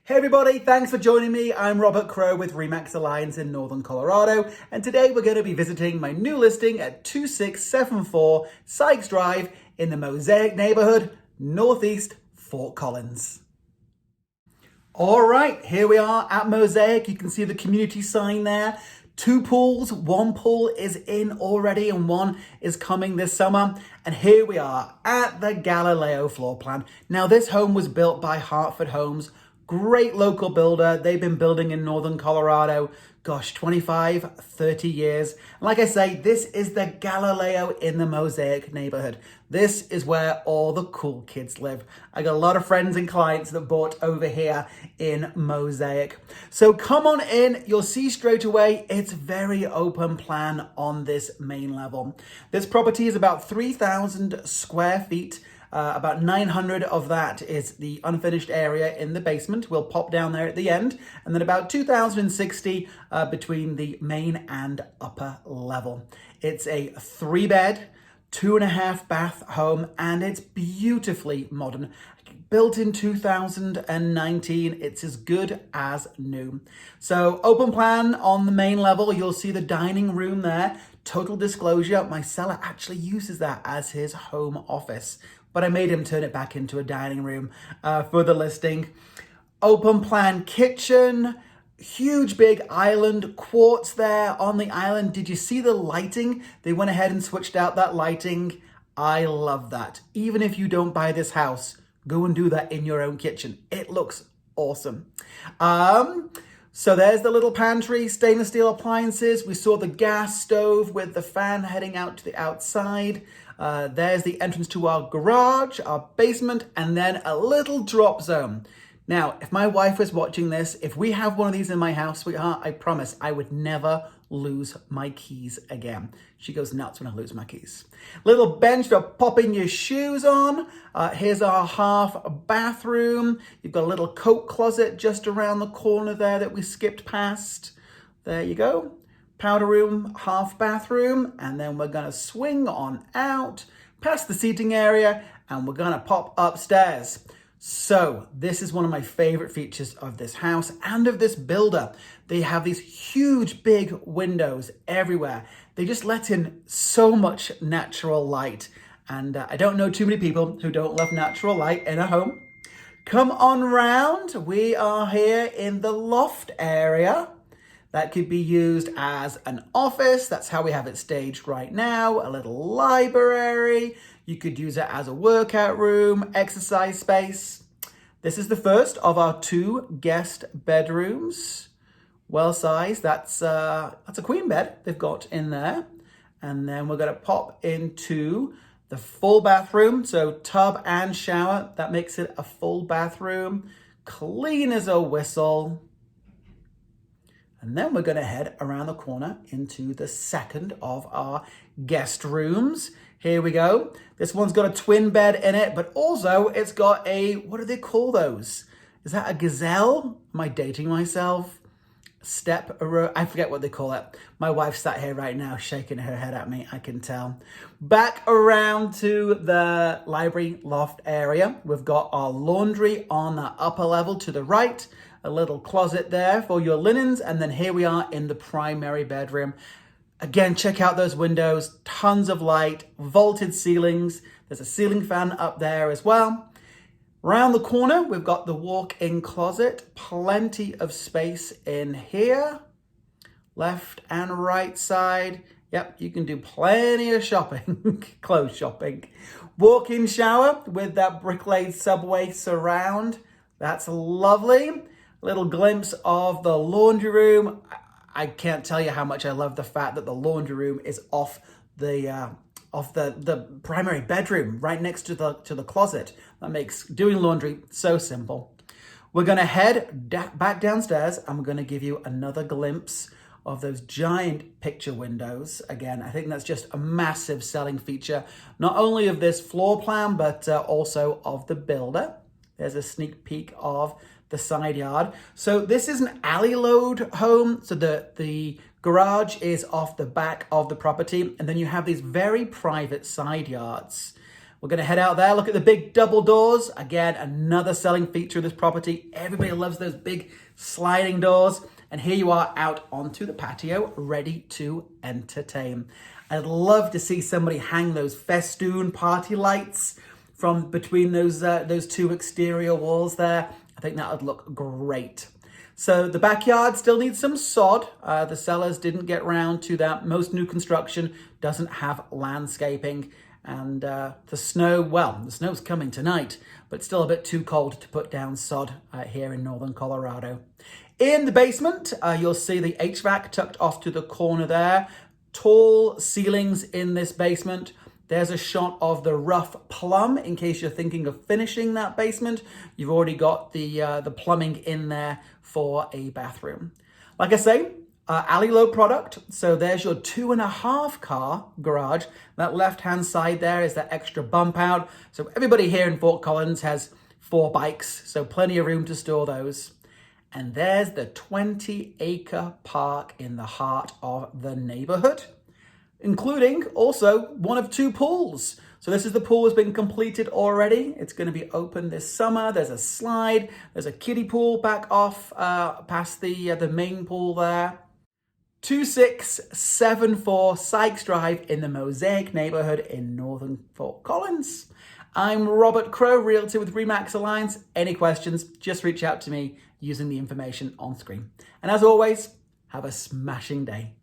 Hey everybody, thanks for joining me. I'm Robert Crow with Remax Alliance in Northern Colorado, and today we're going to be visiting my new listing at 2674 Sykes Drive in the Mosaic neighborhood, northeast Fort Collins. All right, here we are at Mosaic. You can see the community sign there. 2 pools, 1 pool is in already and 1 is coming this summer. And here we are at the Galileo floor plan. Now this home was built by Hartford Homes. Great local builder. They've been building in Northern Colorado, 25, 30 years. And like I say, this is the Galileo in the Mosaic neighborhood. This is where all the cool kids live. I got a lot of friends and clients that bought over here in Mosaic. So come on in, you'll see straight away, it's very open plan on this main level. This property is about 3,000 square feet. About 900 of that is the unfinished area in the basement. We'll pop down there at the end. And then about 2,060 between the main and upper level. It's a 3-bed, 2.5 bath home, and it's beautifully modern. Built in 2019, it's as good as new. So open plan on the main level. You'll see the dining room there. Total disclosure, my seller actually uses that as his home office, but I made him turn it back into a dining room for the listing. Open plan kitchen, huge big island, quartz there on the island. Did you see the lighting? They went ahead and switched out that lighting. I love that. Even if you don't buy this house, go and do that in your own kitchen. It looks awesome. So there's the little pantry, stainless steel appliances. We saw the gas stove with the fan heading out to the outside. There's the entrance to our garage, our basement, and then a little drop zone. Now, if my wife was watching this, if we have one of these in my house, sweetheart, I promise I would never lose my keys again. She goes nuts when I lose my keys. Little bench for popping your shoes on. Here's our half bathroom. You've got a little coat closet just around the corner there that we skipped past. There you go. Powder room, half bathroom, and then we're gonna swing on out past the seating area and we're gonna pop upstairs. So this is one of my favorite features of this house and of this builder. They have these huge big windows everywhere. They just let in so much natural light. And I don't know too many people who don't love natural light in a home. Come on round. We are here in the loft area. That could be used as an office. That's how we have it staged right now. A little library. You could use it as a workout room, exercise space. This is the first of our 2 guest bedrooms. Well sized. That's a queen bed they've got in there. And then we're going to pop into the full bathroom. So tub and shower. That makes it a full bathroom. Clean as a whistle. And then we're going to head around the corner into the second of our guest rooms. Here we go. This one's got a twin bed in it, but also it's got a, what do they call those? Is that a gazelle? Am I dating myself? I forget what they call it. My wife's sat here right now shaking her head at me, I can tell. Back around to the library loft area. We've got our laundry on the upper level to the right. A little closet there for your linens. And then here we are in the primary bedroom. Again, check out those windows, tons of light, vaulted ceilings. There's a ceiling fan up there as well. Around the corner, we've got the walk-in closet, plenty of space in here. Left and right side. Yep, you can do plenty of shopping, clothes shopping. Walk-in shower with that brick-laid subway surround. That's lovely. Little glimpse of the laundry room. I can't tell you how much I love the fact that the laundry room is off the primary bedroom, right next to the closet. That makes doing laundry so simple. We're gonna head back downstairs and we're gonna give you another glimpse of those giant picture windows. Again, I think that's just a massive selling feature, not only of this floor plan, but also of the builder. There's a sneak peek of the side yard. So this is an alley load home. So the garage is off the back of the property. And then you have these very private side yards We're going to head out there, look at the big double doors. Again, another selling feature of this property. Everybody loves those big sliding doors. And here you are out onto the patio, ready to entertain. I'd love to see somebody hang those festoon party lights from between those two exterior walls there. I think that would look great. So the backyard still needs some sod. The sellers didn't get round to that. Most new construction doesn't have landscaping. And the snow, well, the snow's coming tonight, but still a bit too cold to put down sod here in northern Colorado. In the basement, you'll see the HVAC tucked off to the corner there. Tall ceilings in this basement. There's a shot of the rough plumb in case you're thinking of finishing that basement. You've already got the plumbing in there for a bathroom. Like I say, alley low product. So there's your 2.5 car garage. That left-hand side there is that extra bump out. So everybody here in Fort Collins has 4 bikes, so plenty of room to store those. And there's the 20-acre park in the heart of the neighborhood, including also one of 2 pools. So this is the pool that's been completed already. It's going to be open this summer. There's a slide. There's a kiddie pool back off past the main pool there. 2674 Sykes Drive in the Mosaic neighborhood in northern Fort Collins. I'm Robert Crow, Realtor with RE/MAX Alliance. Any questions, just reach out to me using the information on screen. And as always, have a smashing day.